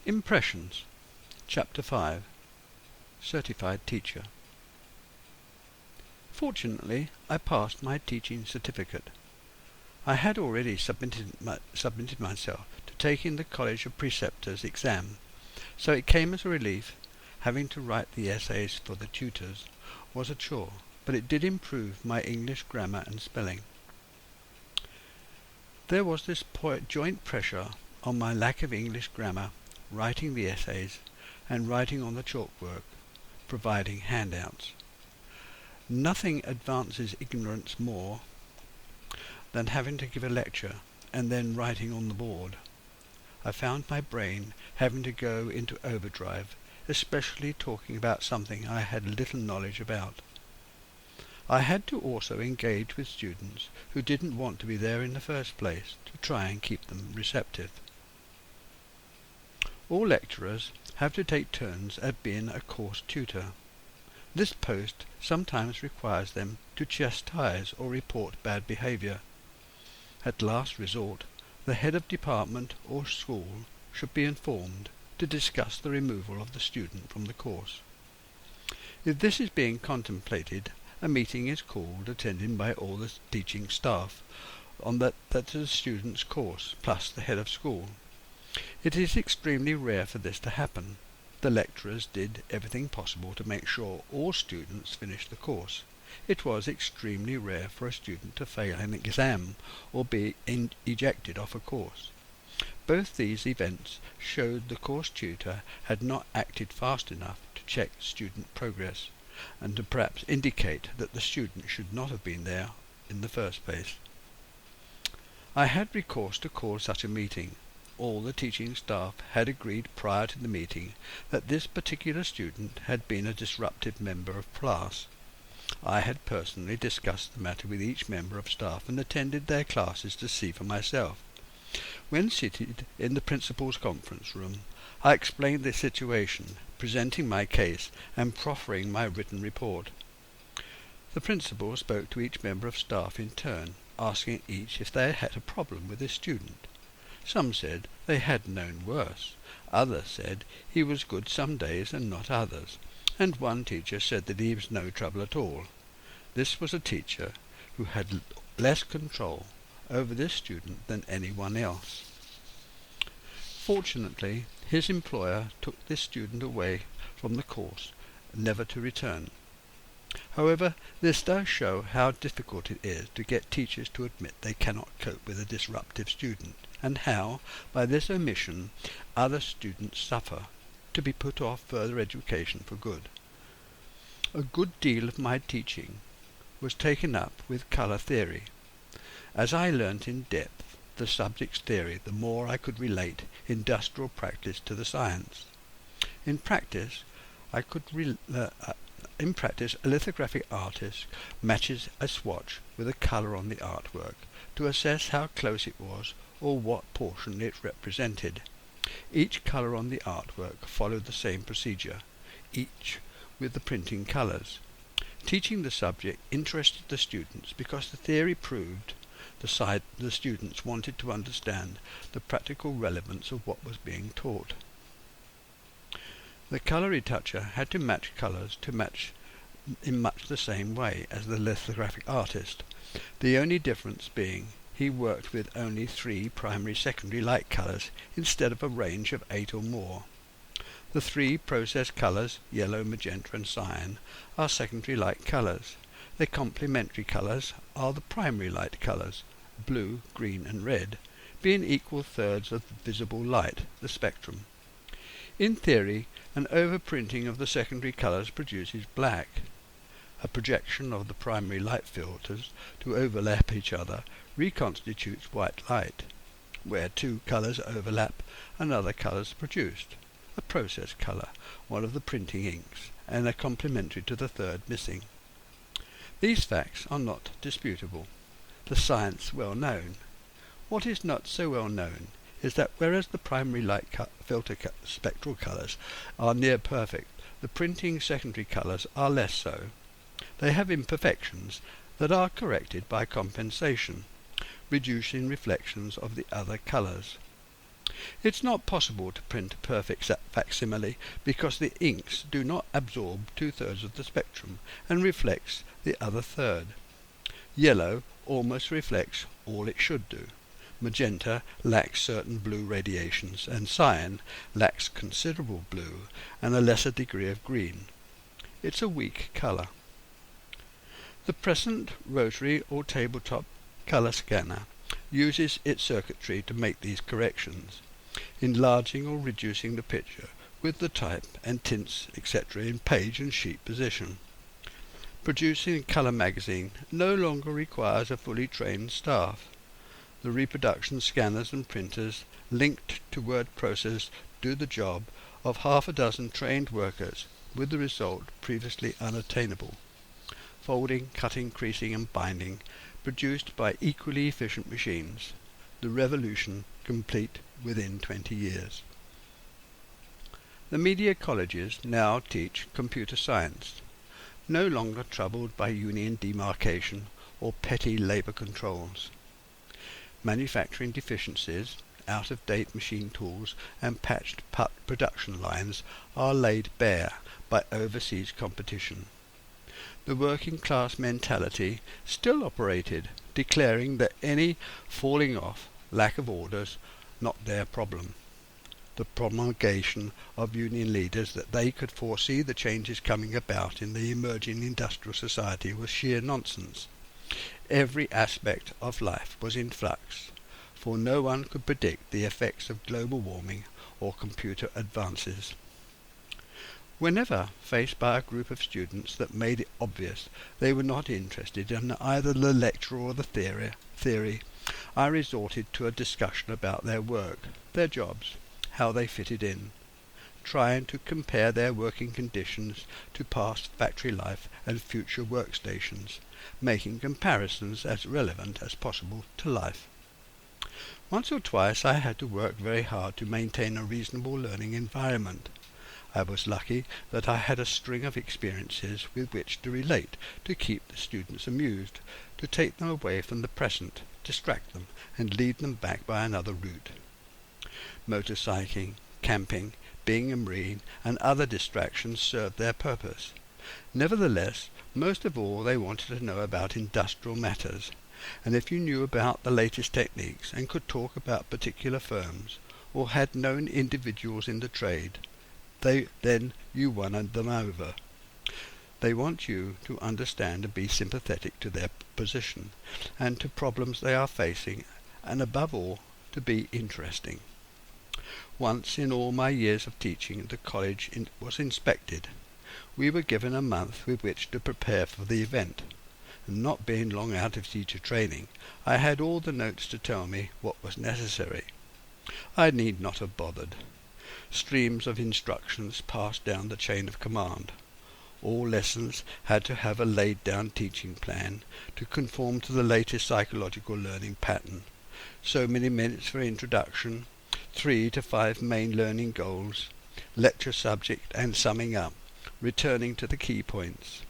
Impressions. Chapter 5. Certified Teacher. Fortunately, I passed my teaching certificate. I had already submitted myself to taking the College of Preceptors exam, so it came as a relief. Having to write the essays for the tutors was a chore, but it did improve my English grammar and spelling. There was this joint pressure on my lack of English grammar, writing the essays, and writing on the chalkwork, providing handouts. Nothing advances ignorance more than having to give a lecture and then writing on the board. I found my brain having to go into overdrive, especially talking about something I had little knowledge about. I had to also engage with students who didn't want to be there in the first place to try and keep them receptive. All lecturers have to take turns at being a course tutor. This post sometimes requires them to chastise or report bad behaviour. At last resort, the head of department or school should be informed to discuss the removal of the student from the course. If this is being contemplated, a meeting is called, attended by all the teaching staff on that's the student's course, plus the head of school. It is extremely rare for this to happen. The lecturers did everything possible to make sure all students finished the course. It was extremely rare for a student to fail an exam or be ejected off a course. Both these events showed the course tutor had not acted fast enough to check student progress, and to perhaps indicate that the student should not have been there in the first place. I had recourse to call such a meeting. All the teaching staff had agreed prior to the meeting that this particular student had been a disruptive member of class. I had personally discussed the matter with each member of staff and attended their classes to see for myself. When seated in the principal's conference room, I explained the situation, presenting my case and proffering my written report. The principal spoke to each member of staff in turn, asking each if they had a problem with his student. Some said they had known worse, others said he was good some days and not others, and one teacher said that he was no trouble at all. This was a teacher who had less control over this student than anyone else. Fortunately, his employer took this student away from the course, never to return. However, this does show how difficult it is to get teachers to admit they cannot cope with a disruptive student, and how, by this omission, other students suffer, to be put off further education for good. A good deal of my teaching was taken up with colour theory. As I learnt in depth the subject's theory, the more I could relate industrial practice to the science. In practice, a lithographic artist matches a swatch with a colour on the artwork to assess how close it was or what portion it represented. Each colour on the artwork followed the same procedure, each with the printing colours. Teaching the subject interested the students because the theory proved the side the students wanted to understand the practical relevance of what was being taught. The colour retoucher had to match colours in much the same way as the lithographic artist, the only difference being he worked with only 3 primary secondary light colours instead of a range of 8 or more. The 3 process colours, yellow, magenta and cyan, are secondary light colours. Their complementary colours are the primary light colours, blue, green and red, being equal thirds of the visible light, the spectrum. In theory, an overprinting of the secondary colours produces black. A projection of the primary light filters to overlap each other reconstitutes white light. Where 2 colours overlap, another colour is produced, a process colour, one of the printing inks, and a complementary to the third missing. These facts are not disputable, the science well known. What is not so well known is that whereas the primary light filter spectral colours are near perfect, the printing secondary colours are less so. They have imperfections that are corrected by compensation, reducing reflections of the other colours. It's not possible to print a perfect facsimile because the inks do not absorb 2/3 of the spectrum and reflects the other third. Yellow almost reflects all it should do. Magenta lacks certain blue radiations, and cyan lacks considerable blue and a lesser degree of green. It's a weak colour. The present rotary or tabletop colour scanner uses its circuitry to make these corrections, enlarging or reducing the picture with the type and tints, etc. in page and sheet position. Producing a colour magazine no longer requires a fully trained staff. The reproduction scanners and printers linked to word processors do the job of half a dozen trained workers, with the result previously unattainable. Folding, cutting, creasing and binding produced by equally efficient machines. The revolution complete within 20 years. The media colleges now teach computer science, no longer troubled by union demarcation or petty labour controls. Manufacturing deficiencies, out-of-date machine tools and patched production lines are laid bare by overseas competition. The working class mentality still operated, declaring that any falling off, lack of orders, not their problem. The promulgation of union leaders that they could foresee the changes coming about in the emerging industrial society was sheer nonsense. Every aspect of life was in flux, for no one could predict the effects of global warming or computer advances. Whenever faced by a group of students that made it obvious they were not interested in either the lecture or the theory, I resorted to a discussion about their work, their jobs, how they fitted in, trying to compare their working conditions to past factory life and future workstations, making comparisons as relevant as possible to life. Once or twice I had to work very hard to maintain a reasonable learning environment. I was lucky that I had a string of experiences with which to relate, to keep the students amused, to take them away from the present, distract them, and lead them back by another route. Motorcycling, camping, being a marine, and other distractions served their purpose. Nevertheless, most of all they wanted to know about industrial matters, and if you knew about the latest techniques and could talk about particular firms, or had known individuals in the trade, then you won them over. They want you to understand and be sympathetic to their position, and to problems they are facing, and above all, to be interesting. Once in all my years of teaching, the college was inspected. We were given a month with which to prepare for the event, and not being long out of teacher training, I had all the notes to tell me what was necessary. I need not have bothered. Streams of instructions passed down the chain of command. All lessons had to have a laid-down teaching plan to conform to the latest psychological learning pattern. So many minutes for introduction, 3 to 5 main learning goals, lecture subject and summing up, returning to the key points.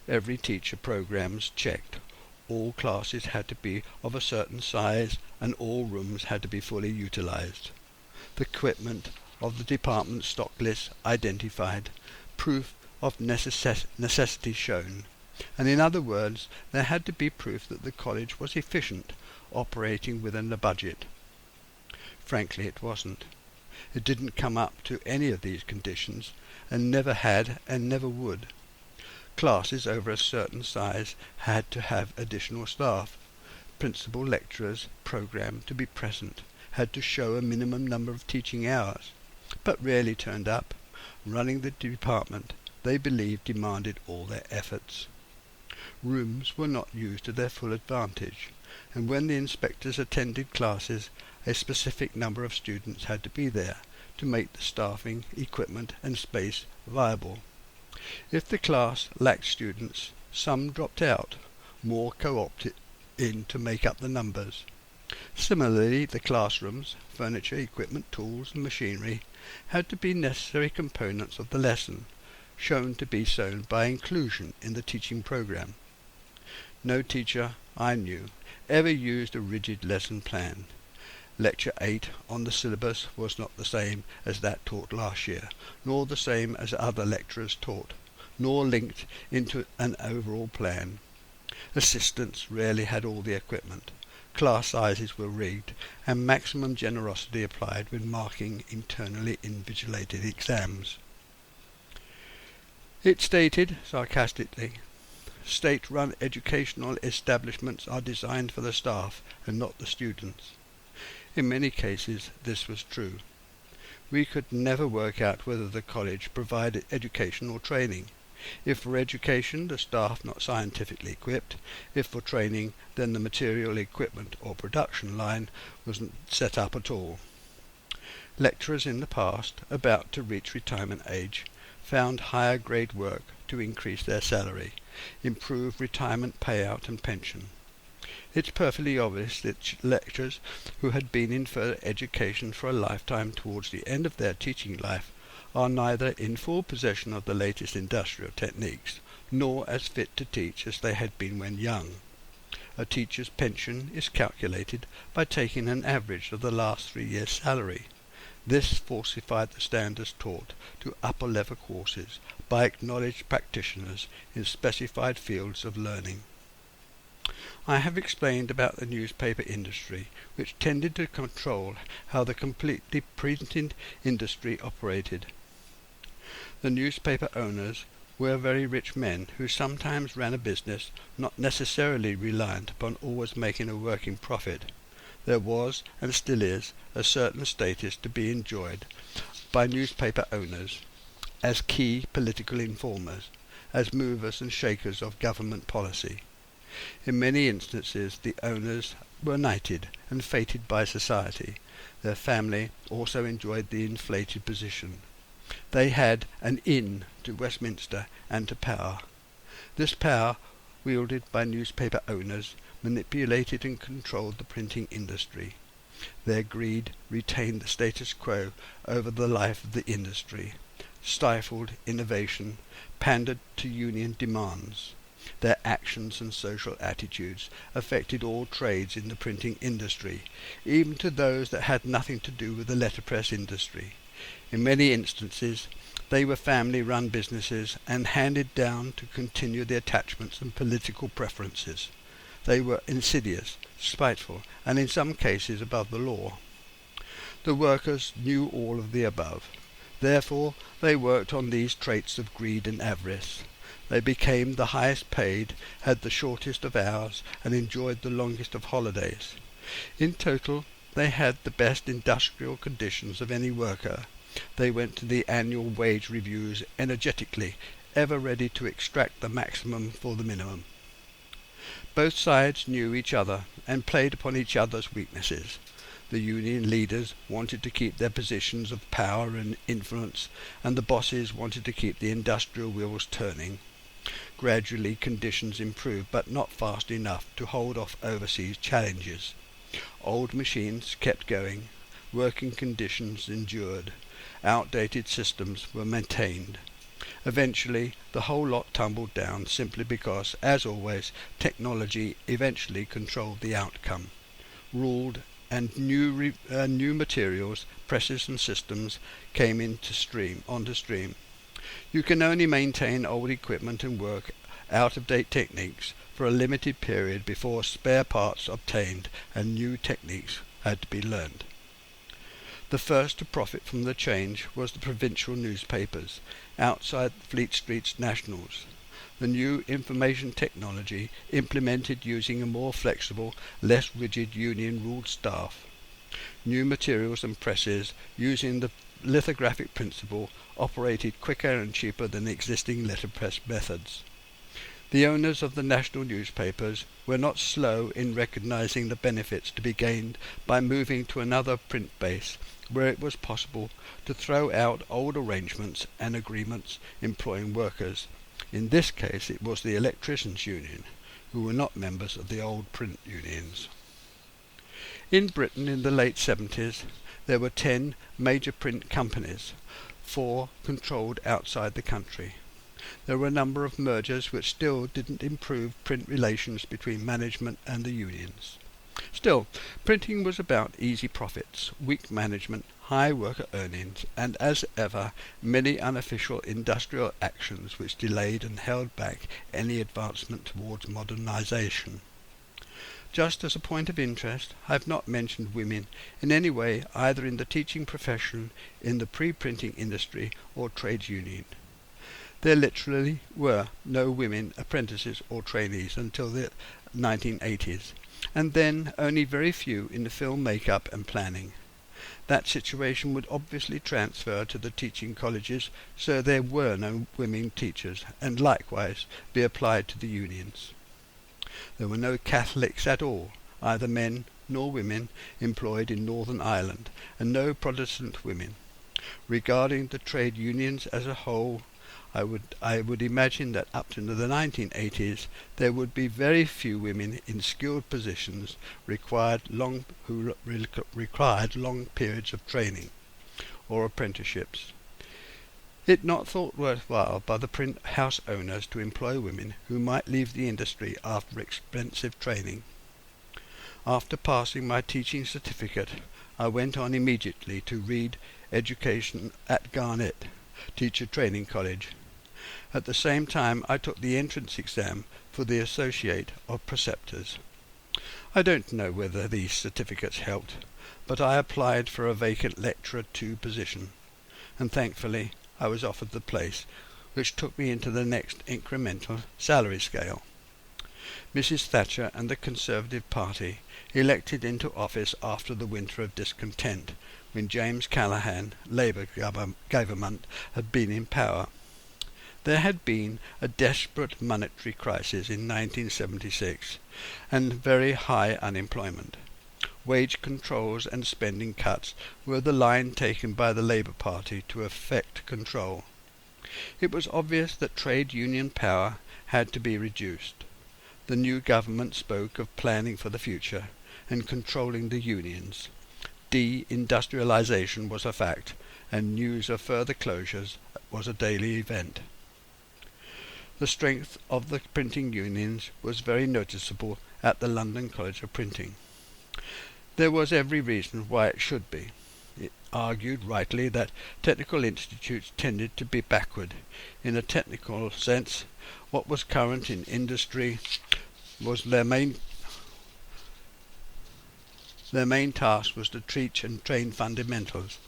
Every teacher programs checked. All classes had to be of a certain size and all rooms had to be fully utilized. The equipment of the department stock list identified, proof of necessity shown, and in other words, there had to be proof that the college was efficient, operating within the budget. Frankly, it wasn't. It didn't come up to any of these conditions, and never had and never would. Classes over a certain size had to have additional staff. Principal lecturers programmed to be present had to show a minimum number of teaching hours, but rarely turned up. Running the department, they believed, demanded all their efforts. Rooms were not used to their full advantage, and when the inspectors attended classes, a specific number of students had to be there to make the staffing, equipment and space viable. If the class lacked students, some dropped out, more co-opted in to make up the numbers. Similarly, the classrooms, furniture, equipment, tools and machinery had to be necessary components of the lesson, shown to be so by inclusion in the teaching program. No teacher I knew ever used a rigid lesson plan, Lecture 8 on the syllabus was not the same as that taught last year, nor the same as other lecturers taught, nor linked into an overall plan. Assistants rarely had all the equipment. Class sizes were rigged, and maximum generosity applied when marking internally invigilated exams. It stated, sarcastically, "State-run educational establishments are designed for the staff and not the students." In many cases this was true. We could never work out whether the college provided education or training. If for education, the staff not scientifically equipped; if for training, then the material, equipment or production line wasn't set up at all. Lecturers in the past, about to reach retirement age, found higher grade work to increase their salary, improve retirement payout and pension. It's perfectly obvious that lecturers who had been in further education for a lifetime towards the end of their teaching life are neither in full possession of the latest industrial techniques, nor as fit to teach as they had been when young. A teacher's pension is calculated by taking an average of the last 3 years' salary. This falsified the standards taught to upper-level courses by acknowledged practitioners in specified fields of learning. I have explained about the newspaper industry, which tended to control how the completely printing industry operated. The newspaper owners were very rich men who sometimes ran a business not necessarily reliant upon always making a working profit. There was, and still is, a certain status to be enjoyed by newspaper owners as key political informers, as movers and shakers of government policy. In many instances the owners were knighted and feted by society. Their family also enjoyed the inflated position. They had an in to Westminster and to power. This power, wielded by newspaper owners, manipulated and controlled the printing industry. Their greed retained the status quo over the life of the industry, stifled innovation, pandered to union demands. Their actions and social attitudes affected all trades in the printing industry, even to those that had nothing to do with the letterpress industry. In many instances they were family-run businesses and handed down to continue the attachments and political preferences. They were insidious, spiteful, and in some cases above the law. The workers knew all of the above. Therefore they worked on these traits of greed and avarice. They became the highest paid, had the shortest of hours, and enjoyed the longest of holidays. In total, they had the best industrial conditions of any worker. They went to the annual wage reviews energetically, ever ready to extract the maximum for the minimum. Both sides knew each other and played upon each other's weaknesses. The union leaders wanted to keep their positions of power and influence, and the bosses wanted to keep the industrial wheels turning. Gradually conditions improved, but not fast enough to hold off overseas challenges. Old machines kept going, working conditions endured, outdated systems were maintained. Eventually the whole lot tumbled down simply because, as always, technology eventually controlled the outcome, ruled, and new materials, presses and systems came onto stream. You can only maintain old equipment and work out-of-date techniques for a limited period before spare parts obtained and new techniques had to be learned. The first to profit from the change was the provincial newspapers, outside Fleet Street's nationals. The new information technology implemented using a more flexible, less rigid union-ruled staff. New materials and presses using the lithographic principle operated quicker and cheaper than existing letterpress methods. The owners of the national newspapers were not slow in recognizing the benefits to be gained by moving to another print base where it was possible to throw out old arrangements and agreements employing workers. In this case it was the Electricians Union, who were not members of the old print unions. In Britain in the late 70s there were 10 major print companies, 4 controlled outside the country. There were a number of mergers which still didn't improve print relations between management and the unions. Still, printing was about easy profits, weak management, high worker earnings, and as ever, many unofficial industrial actions which delayed and held back any advancement towards modernization. Just as a point of interest, I have not mentioned women in any way either in the teaching profession, in the pre-printing industry, or trades union. There literally were no women apprentices or trainees until the 1980s, and then only very few in the film makeup and planning. That situation would obviously transfer to the teaching colleges, so there were no women teachers, and likewise be applied to the unions. There were no Catholics at all, either men nor women, employed in Northern Ireland, and no Protestant women. Regarding the trade unions as a whole, I would imagine that up to the 1980s there would be very few women in skilled positions who required long periods of training or apprenticeships. It not thought worthwhile by the print house owners to employ women who might leave the industry after expensive training. After passing my teaching certificate, I went on immediately to read education at Garnet Teacher Training College. At the same time I took the entrance exam for the Associate of Preceptors. I don't know whether these certificates helped, but I applied for a vacant Lecturer 2 position, and thankfully I was offered the place, which took me into the next incremental salary scale. Mrs. Thatcher and the Conservative Party elected into office after the winter of discontent, when James Callaghan Labour government had been in power. There had been a desperate monetary crisis in 1976 and very high unemployment. Wage controls and spending cuts were the line taken by the Labour Party to effect control. It was obvious that trade union power had to be reduced. The new government spoke of planning for the future and controlling the unions. De-industrialization was a fact, and news of further closures was a daily event. The strength of the printing unions was very noticeable at the London College of Printing. There was every reason why it should be. It argued rightly that technical institutes tended to be backward. In a technical sense, what was current in industry was their main task was to teach and train fundamentals.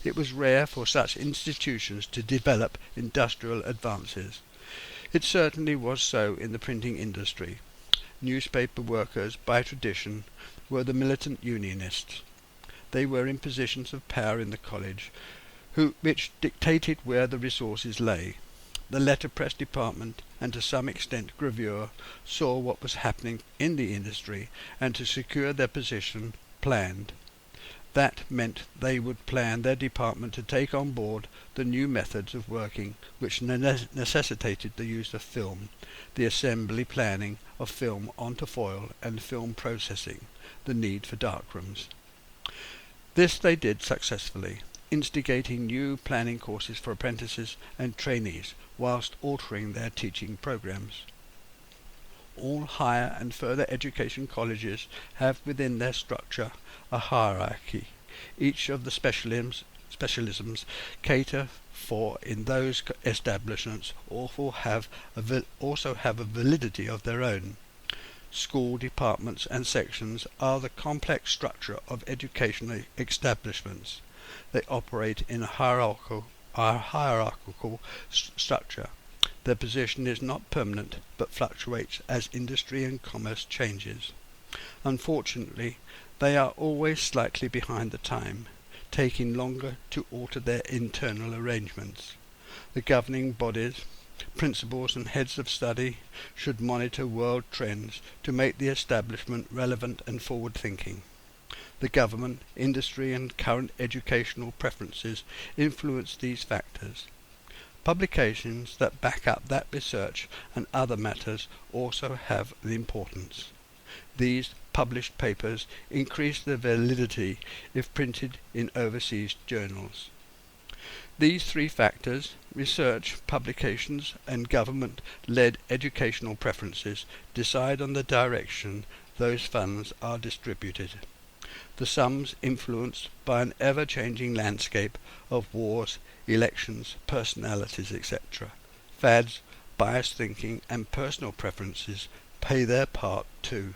It was rare for such institutions to develop industrial advances. It certainly was so in the printing industry. Newspaper workers, by tradition, were the militant unionists. They were in positions of power in the college, which dictated where the resources lay. The letterpress department, and to some extent gravure, saw what was happening in the industry, and to secure their position, planned. That meant they would plan their department to take on board the new methods of working which necessitated the use of film, the assembly planning of film onto foil and film processing, the need for darkrooms. This they did successfully, instigating new planning courses for apprentices and trainees whilst altering their teaching programs. All higher and further education colleges have within their structure a hierarchy. Each of the specialisms cater for in those establishments also have a validity of their own. School departments and sections are the complex structure of educational establishments. They operate in a hierarchical structure. Their position is not permanent, but fluctuates as industry and commerce changes. Unfortunately, they are always slightly behind the time, taking longer to alter their internal arrangements. The governing bodies, principals and heads of study should monitor world trends to make the establishment relevant and forward-thinking. The government, industry and current educational preferences influence these factors. Publications that back up that research and other matters also have an importance. These published papers increase their validity if printed in overseas journals. These three factors, research, publications and government-led educational preferences, decide on the direction those funds are distributed. The sums influenced by an ever-changing landscape of wars, elections, personalities, etc. Fads, biased thinking and personal preferences play their part too.